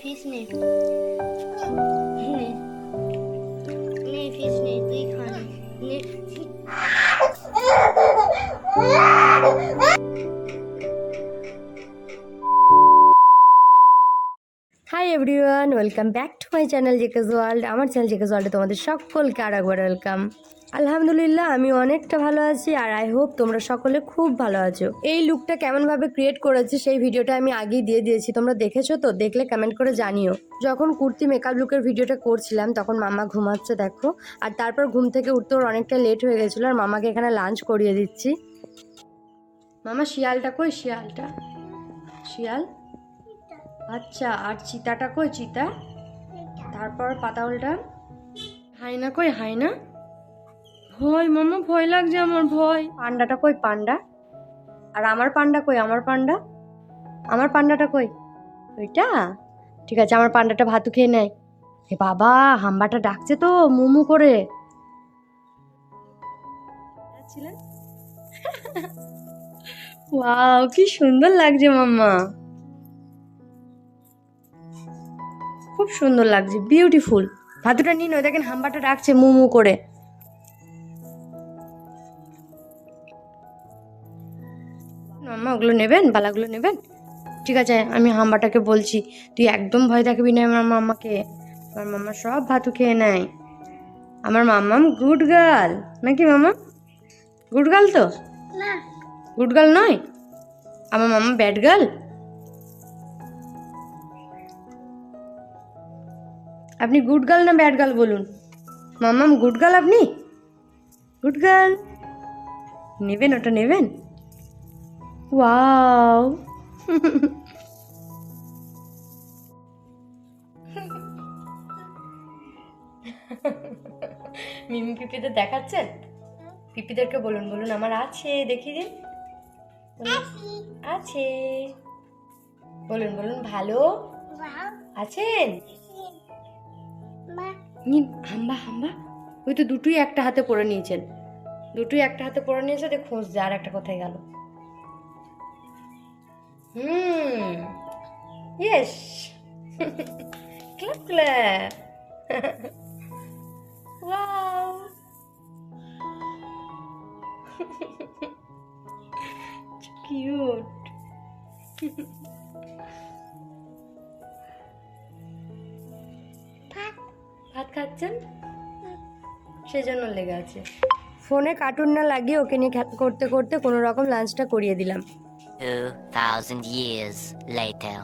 ফিস নে নে নে ফিস নে তুই খা নে hi everyone, welcome back to my channel JK's world. আমার চ্যানেল জেকেস ওয়ার্ল্ডে তোমাদের সকলকে আর একবার ওয়েলকাম। আলহামদুলিল্লাহ আমি অনেকটা ভালো আছি আর আই হোপ তোমরা সকলে খুব ভালো আছো। এই লুকটা কেমনভাবে ক্রিয়েট করেছি সেই ভিডিওটা আমি আগেই দিয়ে দিয়েছি, তোমরা দেখেছো তো? দেখলে কমেন্ট করে জানিও। যখন কুর্তি মেকআপ লুকের ভিডিওটা করছিলাম তখন মামা ঘুমাচ্ছে দেখো, আর তারপর ঘুম থেকে উঠতে ওর অনেকটা লেট হয়ে গেছিলো আর মামাকে এখানে লাঞ্চ করিয়ে দিচ্ছি। মামা শিয়ালটা কই? শিয়ালটা শিয়াল আচ্ছা, আর চিতাটা কই? চিতা। তারপর পাতাওলটা। হাইনা কই? হাইনা। ভয় মামা, ভয় লাগছে আমার, ভয়। পান্ডাটা কই? পান্ডা। আর আমার পান্ডা কই? আমার পান্ডা। আমার পান্ডাটা কই? ওইটা। ঠিক আছে, আমার পান্ডাটা ভাতু খেয়ে নেয়। এ বাবা, হাম্বাটা ডাকছে তো মুমু করে। ওয়াও, কি সুন্দর লাগছে মাম্মা, খুব সুন্দর লাগছে, বিউটিফুল। ভাতুটা নিন, ওই দেখেন হাম্বাটা ডাকছে মুমু করে। মাম্মা ওগুলো নেবেন? বালাগুলো নেবেন? ঠিক আছে, আমি হাম্বাটাকে বলছি তুই একদম ভয় দেখাবি না আমার মাম্মাকে। আমার মাম্মা সব ভাতু খেয়ে নেয়। আমার মাম্মাম গুড গার্ল নাকি মামা? গুড গার্ল তো? না, গুড গার্ল নয়। আমার মাম্মা ব্যাড গার্ল। আপনি গুড গার্ল না ব্যাড গার্ল বলুন? মাম্মাম গুড গার্ল, আপনি গুড গার্ল। নেবেন ওটা, নেবেন? ওয়াও মিমি পিপিদের দেখাচ্ছেন? পিপিদেরকে বলুন, বলুন আমার আছে, দেখিয়ে দিন। আছে বলুন, বলুন ভালো আছেন। হাম্বা হাম্বা, ওই তো দুটোই একটা হাতে পরে নিয়েছেন, দুটোই একটা হাতে পরে নিয়েছে। দেখ খুঁজছে আর একটা কোথায় গেল। Yes clap clap. Wow cute. ভাত খাচ্ছেন সেজন্য লেগে আছে। ফোনে কার্টুন না লাগিয়ে ওকে নিয়ে খেলা করতে করতে কোনো রকম লাঞ্চটা করিয়ে দিলাম। 2000 years later.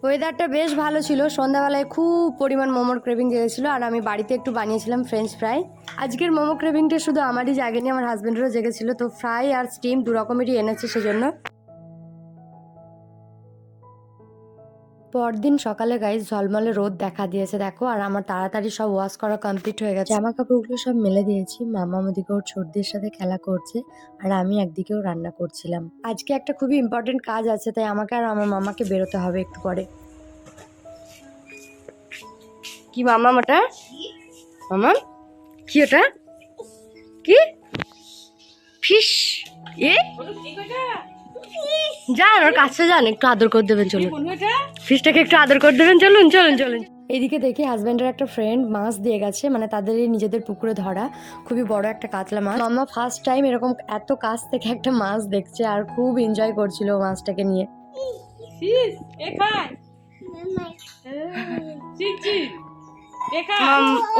ওয়েদারটা বেশ ভালো ছিল, সন্ধ্যাবেলায় খুব পরিমাণ মোমোর ক্রেভিং জেগেছিলো আর আমি বাড়িতে একটু বানিয়েছিলাম ফ্রেঞ্চ ফ্রাই। আজকের মোমো ক্রেভিংটা শুধু আমারই জাগেনি, আমার হাজব্যান্ডেরও জেগেছিলো, তো ফ্রাই আর স্টিম দু রকমেরই এনেছে সেজন্য। পরদিন সকালে গাইস ঝলমলে রোদ দেখা দিয়েছে দেখো, আর আমার তাড়াতাড়ি সব ওয়াশ করা কমপ্লিট হয়ে গেছে। জামা কাপড়গুলো সব মেলে দিয়েছি। মামা ওদিকে ওর ছোটদের সাথে খেলা করছে আর আমি একদিকেও রান্না করছিলাম। আজকে একটা খুবই ইম্পর্টেন্ট কাজ আছে, তাই আমাকে আর আমার মামাকে বেরোতে হবে একটু পরে। কি মামা ওটা? মামা কি ওটা? কি ফিশ? এ যান ওর কাছে যান, একটু আদর করে দেবেন, চলুন ফিশটাকে একটু আদর করে দেবেন, চলুন চলুন চলুন। এইদিকে দেখি হাজব্যান্ডের একটা ফ্রেন্ড মাছ দিয়ে গেছে, মানে তাদের নিজেদের পুকুরে ধরা খুবই বড় একটা কাতলা মাছ। মামা ফার্স্ট টাইম এরকম এত কাছ থেকে একটা মাছ দেখছে আর খুব এনজয় করছিল মাছটাকে নিয়ে।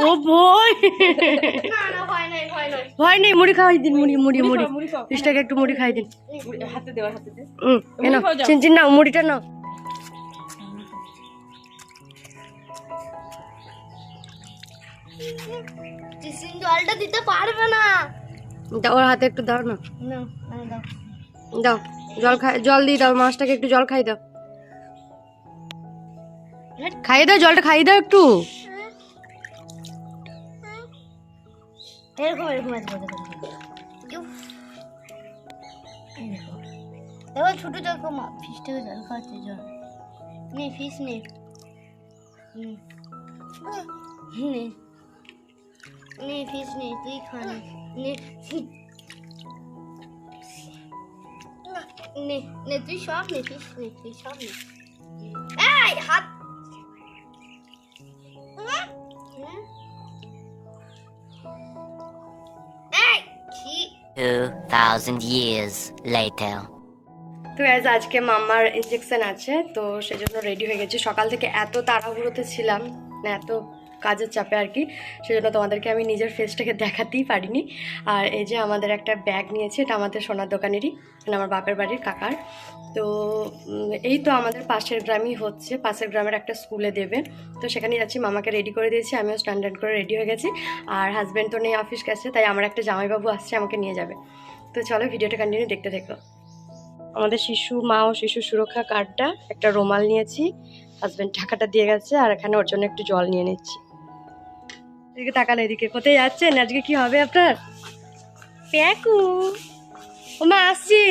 ও ভয় ভয় নেই, মুড়ি খাওয়াই দিন, মুড়ি মুড়ি মুড়ি ফিশটাকে একটু মুড়ি খাই দিন। চিনচিন নাও, মুড়িটা নাও। জলটা দিতে পারবে না, ওর হাতে একটু দাও না। দাও জল, জল দিয়ে দাও, মাছটাকে একটু জল খাই দাও, খাইয়ে দাও, জলটা খাইয়ে দাও একটু। এরকম এরকম দেখো ছোট জল কমা, ফিশ থেকে জল খাওয়াচ্ছে, জল নে, ফিশ নে নে নে ফিশ নে, তুই খা নে নে নে তুই সব নে, ফিশ নে, তুই সব নে। এই হাত 2,000 years later. তো গাইজ আজকে মাম্মার ইঞ্জেকশন আছে, তো সেজন্য রেডি হয়ে গেছি। সকাল থেকে এত তাড়াহুড়োতে ছিলাম না, এত কাজের চাপে আর কি, সেজন্য তোমাদেরকে আমি নিজের ফেসটাকে দেখাতেই পারিনি। আর এই যে আমাদের একটা ব্যাগ নিয়েছি, এটা আমাদের সোনার দোকানেরই, মানে আমার বাপের বাড়ির কাকার। তো এই তো আমাদের পাশের গ্রামই হচ্ছে, পাশের গ্রামের একটা স্কুলে দেবে, তো সেখানে যাচ্ছি। মামাকে রেডি করে দিয়েছি, আমিও স্ট্যান্ডার্ড করে রেডি হয়ে গেছি। আর হাজব্যান্ড তো নেই, অফিস গেছে, তাই আমার একটা জামাইবাবু আসছে, আমাকে নিয়ে যাবে। তো চলো ভিডিওটা কন্টিনিউ দেখতে থেকো। আমাদের শিশু মা ও শিশু সুরক্ষা কার্ডটা, একটা রুমাল নিয়েছি, হাজব্যান্ড টাকাটা দিয়ে গেছে, আর এখানে ওর জন্য একটু জল নিয়ে নিচ্ছি। এদিকে তাকান, এদিকে কোথায় যাচ্ছেন? আজকে কি হবে আপনার? প্যাকু, ও মা আসছি।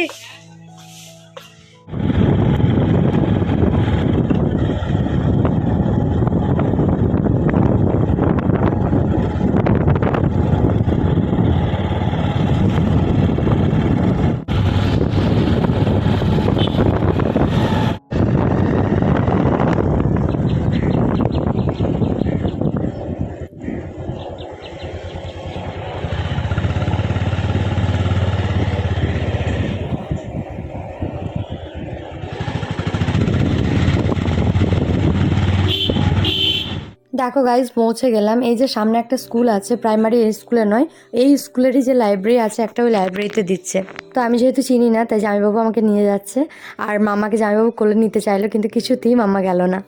দেখো গাইজ, পৌঁছে গেলাম। এই যে সামনে একটা স্কুল আছে, প্রাইমারি, এই স্কুলে নয়, এই স্কুলেরই যে লাইব্রেরি আছে একটা, ওই লাইব্রেরিতে দিচ্ছে। তো আমি যেহেতু চিনি না, তাই জামাইবাবু আমাকে নিয়ে যাচ্ছে। আর মামাকে জামাইবাবু কোলে নিতে চাইলো, কিন্তু কিছুতেই মাম্মা গেল না।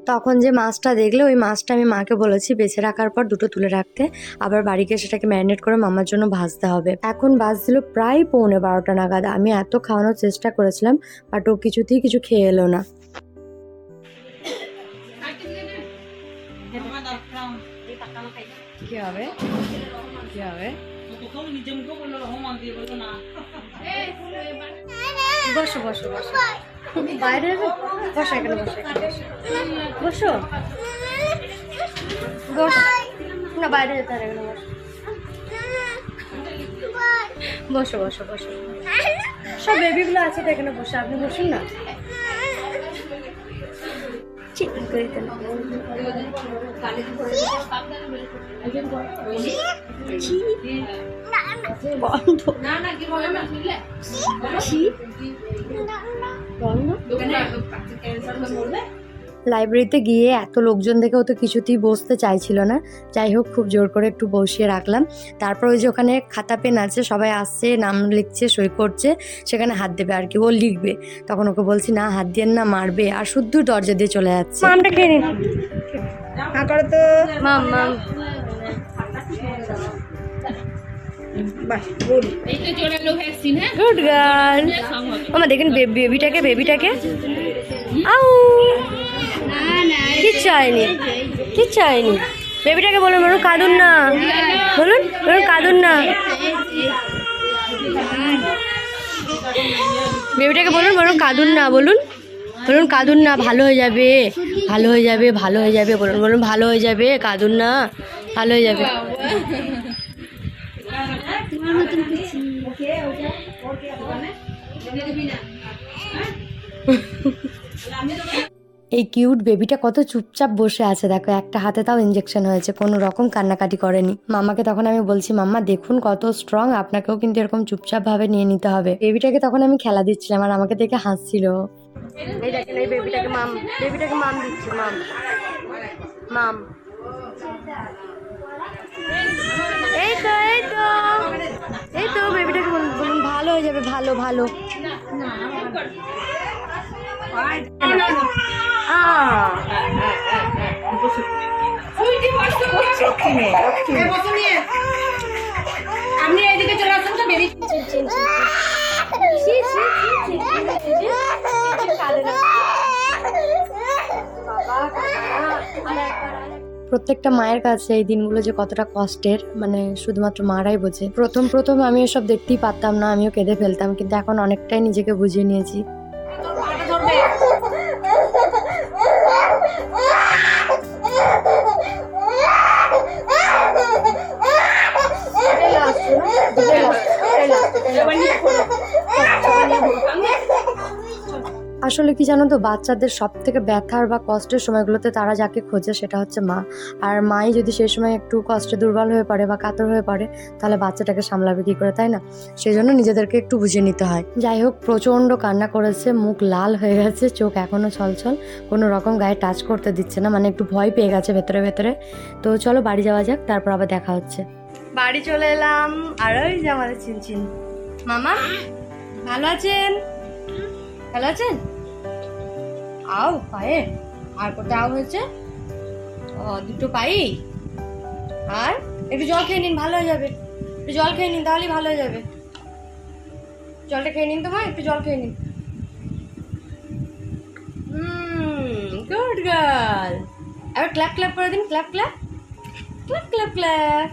তখন যে মাছটা দেখলে, ওই মাছটা আমি মাকে বলেছি বেছে রাখার পর দুটো তুলে রাখতে, আবার বাড়ি গিয়ে সেটাকে ম্যারিনেট করে মামার জন্য ভাজতে হবে। এখন বাজছিল প্রায় 11:15 নাগাদ। আমি এত খাওয়ানোর চেষ্টা করেছিলাম, বাট ও কিছুতেই কিছু খেয়ে এলো না। কি হবে কি হবে? বসো বসো বসো, বাইরে বসো, এখানে বসো, বসো বসো, না বাইরে যেতে হবে, এখানে বসো, বসো বসো বসো। সব বেবিগুলো আছে তো এখানে, বসে আপনি বসুন না। লাইব্রেরিতে গিয়ে এত লোকজন দেখেও তো কিছুতেই বসতে চাইছিল না। যাই হোক, খুব জোর করে একটু বসিয়ে রাখলাম। তারপর ওই যে ওখানে খাতা পেন আছে, সবাই আসছে, নাম লিখছে, সই করছে, সেখানে হাত দেবে আর কি, ও লিখবে। তখন ওকে বলছি না, হাত দিয়ে না, মারবে। আর শুদ্ধ দরজা দিয়ে চলে যাচ্ছে। মামটা খেয়ে নিন, তো মাম মাম। Good girl. আমার দেখেন বেবিটাকে, বেবিটাকে আউ, কিচ্ছু হয়নি, কিচ্ছু হয়নি। বেবিটাকে বলুন, বলুন কাঁদুন না, বলুন বলুন কাঁদুন না। বেবিটাকে বলুন, বলুন কাঁদুন না, বলুন বলুন কাঁদুন না, ভালো হয়ে যাবে, ভালো হয়ে যাবে, ভালো হয়ে যাবে, বলুন বলুন ভালো হয়ে যাবে, কাঁদুন না, ভালো হয়ে যাবে। এই কিউট বেবিটা কত চুপচাপ বসে আছে দেখো, একটা হাতে তাও ইঞ্জেকশন হয়েছে, কোনো রকম কান্নাকাটি করেনি। মামাকে তখন আমি বলছি, মাম্মা দেখুন কত স্ট্রং, আপনাকেও কিন্তু এরকম চুপচাপ ভাবে নিয়ে নিতে হবে। বেবিটাকে তখন আমি খেলা দিচ্ছিলাম, আর আমাকে দেখে হাসছিল। এই দেখেন, এই বেবিটাকে মাম, বেবিটাকে মাম দিচ্ছে, মাম মাম। এই তো এই তো এই তো বেবিটাকে বলুন, বলুন ভালো হয়ে যাবে, ভালো ভালো। আপনি এইদিকে চলে আসুন তো, বেরিয়ে প্রত্যেকটা মায়ের কাছে এই দিনগুলো যে কতটা কষ্টের, মানে শুধুমাত্র মারাই বোঝে। প্রথম প্রথম আমি এসব দেখতেই পারতাম না, আমিও কেঁদে ফেলতাম, কিন্তু এখন অনেকটাই নিজেকে বুঝিয়ে নিয়েছি। আসলে কি জানো তো, বাচ্চাদের সব থেকে ব্যথার বা কষ্টের সময়গুলোতে তারা যাকে খোঁজে সেটা হচ্ছে মা। আর মাই যদি সেই সময় একটু কষ্টে দুর্বল হয়ে পড়ে বা কাতর হয়ে পড়ে, তাহলে বাচ্চাটাকে সামলাবে কি করে, তাই না? সেই জন্য নিজেদেরকে একটু বুঝে নিতে হয়। যাই হোক, প্রচণ্ড কান্না করেছে, মুখ লাল হয়ে গেছে, চোখ এখনও ছলছল, কোনো রকম গায়ে টাচ করতে দিচ্ছে না, মানে একটু ভয় পেয়ে গেছে ভেতরে ভেতরে। তো চলো বাড়ি যাওয়া যাক, তারপর আবার দেখা হচ্ছে। বাড়ি চলে এলাম, আর ওই যে আমাদের চিনচিন মামা। ভালো আছেন? ভালো আছেন? আও পায়ে আর কোথায় আও হয়েছে? ও, দুটো পাই। আর একটু জল খেয়ে নিন, ভালো হয়ে যাবে। একটু জল খেয়ে নিন, তাহলেই ভালো হয়ে যাবে। জলটা খেয়ে নিন, তোমার একটু জল খেয়ে নিন। Good girl. এবার ক্ল্যাপ ক্ল্যাপ করে দিন, clap clap clap clap clap.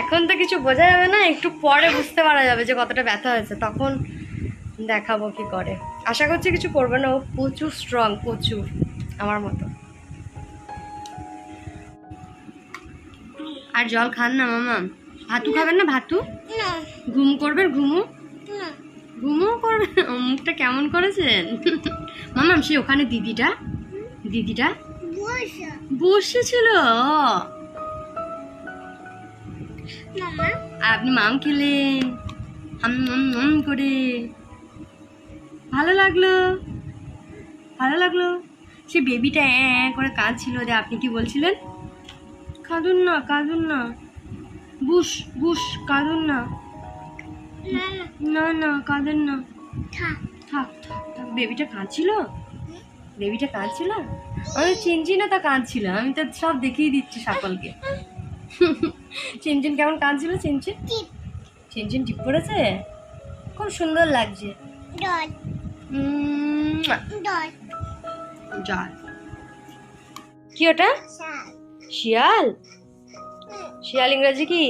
এখন তো কিছু বোঝা যাবে না, একটু পরে বুঝতে পারা যাবে যে কতটা ব্যথা হয়েছে, তখন দেখাবো কি করে। আশা করছি কিছু করবে না, ও প্রচুর স্ট্রং, প্রচুর আমার মতো। আর জল খান না মামা। ভাতু খাবেন না? ভাতু ঘুম করবেন? ঘুমও করবেন? মুখটা কেমন করেছেন মামা। সে ওখানে দিদিটা বসেছিল। আর আপনি মাম খেলেন করে। ভালো লাগলো। সে বেবিটা করে কাঁদছিল, যে আপনি কি বলছিলেন? কাঁদুন না বুস কাঁদুন না। না কাঁদেন না, থাক। বেবিটা কাঁদছিল? আমি চিনছি না, তা কাঁদছিল। আমি তো সব দেখিয়ে দিচ্ছি সকলকে। চিনচিন কেমন কাঁদছিল? চিনচিন টিপ করেছে, খুব সুন্দর লাগছে। জল কি ওটা? শিয়াল? শিয়াল ইংরেজি কি?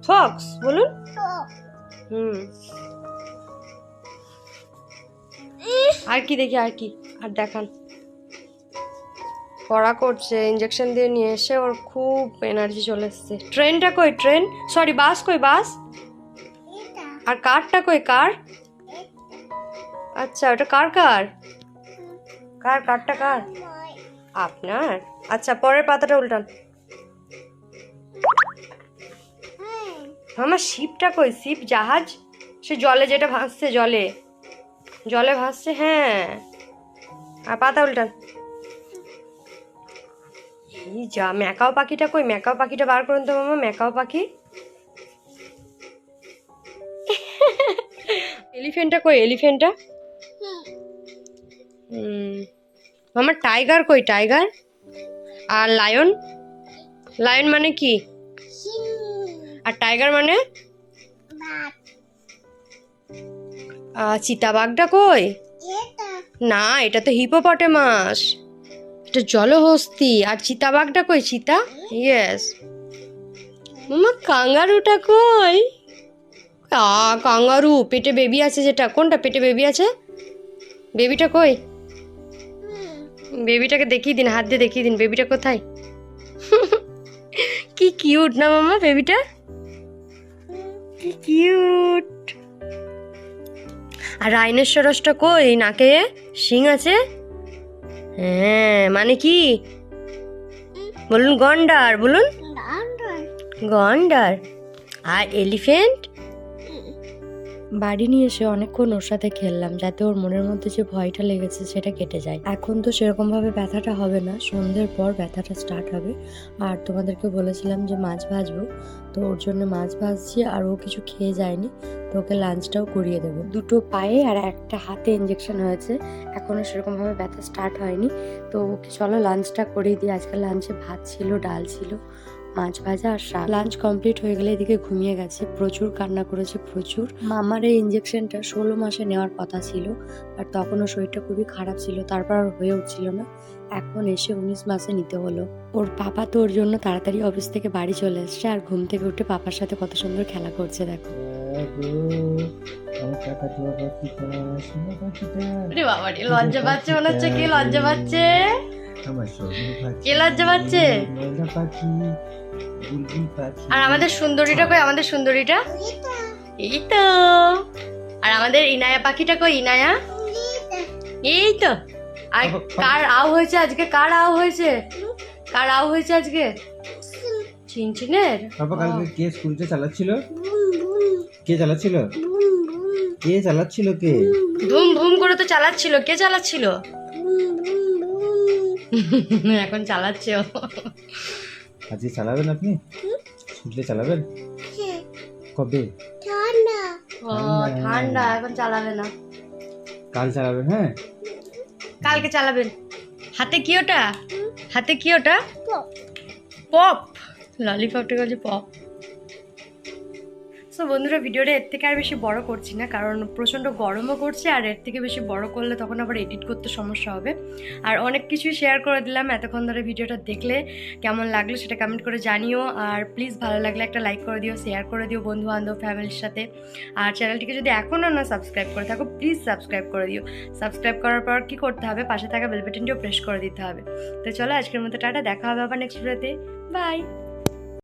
ফক্স বলুন। আর কি দেখি, আর দেখান। পড়া করছে, ইঞ্জেকশন দিয়ে নিয়ে এসে ওর খুব এনার্জি চলে এসছে। ট্রেনটা কই? বাস কই? বাস। আর কারটা কই? কার? আচ্ছা, ওটা কারটা কার? আপনার? আচ্ছা, পরের পাতাটা উল্টান। আমার শিপটা কই? শিপ জাহাজ, সে জলে যেটা ভাসছে, জলে ভাসছে। হ্যাঁ, আর পাতা উল্টান। যা, ম্যাকাও পাখিটা কই? ম্যাকাও পাখিটা বার করুন তো মামা। ম্যাকাও পাখি। এলিফেন্টটা কই? এলিফেন্টটা। আমার টাইগার কই? টাইগার। আর লায়ন মানে কি? আর টাইগার মানে? চিতাবাঘটা কই? না, এটা তো হিপোপটেমাস, এটা জলহস্তি। আর চিতাবাঘটা কই? চিতা। ইয়েস মামা। কাঙ্গারুটা কই? কাঙ্গারু পেটে বেবি আছে যেটা, কোনটা পেটে বেবি আছে? বেবিটা কই? বেবিটাকে দেখিয়ে দিন, হাত দিয়ে দেখিয়ে দিন বেবিটা কোথায়। কি কিউট না মামা বেবিটা, কি কিউট। আর রাইনোসরাসটা কই? নাকে শিং আছে। হ্যাঁ, মানে কি বলুন? গন্ডার বলুন। গন্ডার। আর এলিফেন্ট। বাড়ি নিয়ে এসে অনেকক্ষণ ওর সাথে খেললাম, যাতে ওর মনের মধ্যে যে ভয়টা লেগেছে সেটা কেটে যায়। এখন তো সেরকম ভাবে ব্যথাটা হবে না, সন্ধ্যের পর ব্যথাটা স্টার্ট হবে। আর তোমাদেরকে বলেছিলাম যে মাছ ভাজবো, তো ওর জন্য মাছ ভাজছি। আর ও কিছু খেয়ে যায়নি, তো ওকে লাঞ্চটাও করিয়ে দেবো। দুটো পায়ে আর একটা হাতে ইঞ্জেকশন হয়েছে, এখনো সেরকম ভাবে ব্যথা স্টার্ট হয়নি। তো ওকে চলো লাঞ্চটা করিয়ে দিই। আজকে লাঞ্চে ভাত ছিল, ডাল ছিল, মাছ ভাজা আর শাক। লাঞ্চ কমপ্লিট হয়ে গেলে এদিকে ঘুমিয়ে গেছে, প্রচুর কান্না করেছে, প্রচুর। মামার এই ইঞ্জেকশনটা 16 মাসে নেওয়ার কথা ছিল, আর তখনও শরীরটা খুবই খারাপ ছিল, তারপর আর হয়ে উঠছিল না। এখন এসে 19 মাসে নিতে হলো। ওর পাপা তো ওর জন্য তাড়াতাড়ি অফিস থেকে বাড়ি চলে এসছে, আর ঘুম থেকে উঠে পাপার সাথে কত সুন্দর খেলা করছে দেখো। লজ্জা পাচ্ছে মনে হচ্ছে। কে লজ্জা পাচ্ছে? কে লজ্জা পাচ্ছে? আর আমাদের সুন্দরীটা কই? আমাদের সুন্দরীটা এই তো। আর আমাদের ইনায়া পাখিটা কই? ইনায়া এই তো। আর কার আও হয়েছে আজকে? কার আও হয়েছে? কার আও হয়েছে আজকে? চিনচিনের। বাবা কালকে কে স্কুলটা চালাচ্ছিল? কে চালাচ্ছিল? কে চালাচ্ছিল কে? ধুম ধুম করে তো চালাচ্ছিল। কে চালাচ্ছিল? এখন চালাচ্ছে ও। আজকে চালাবেন আপনি? স্কুলটা চালাবেন? কবে? ও ঠান্ডা, এখন চালাবে না। কাল চালাবেন, হ্যাঁ? কালকে চালাবেন। হাতে কি ওটা? হাতে কি ওটা? পপ। ললিপপটা বলছে পপ। সো বন্ধুরা, ভিডিওটা এর থেকে আর বেশি বড় করছি না, কারণ প্রচণ্ড গরমও করছে, আর এর থেকে বেশি বড় করলে তখন আবার এডিট করতে সমস্যা হবে। আর অনেক কিছুই শেয়ার করে দিলাম এতক্ষণ ধরে। ভিডিওটা দেখলে কেমন লাগলো সেটা কমেন্ট করে জানিও, আর প্লিজ ভালো লাগলে একটা লাইক করে দিও, শেয়ার করে দিও বন্ধু বান্ধব ফ্যামিলির সাথে। আর চ্যানেলটিকে যদি এখনও না সাবস্ক্রাইব করে থাকো, প্লিজ সাবস্ক্রাইব করে দিও। সাবস্ক্রাইব করার পর কী করতে হবে? পাশে থাকা বেল বাটনটিও প্রেস করে দিতে হবে। তো চলো আজকের মতো টাটা, দেখা হবে আবার নেক্সট ভিডিওতে। বাই।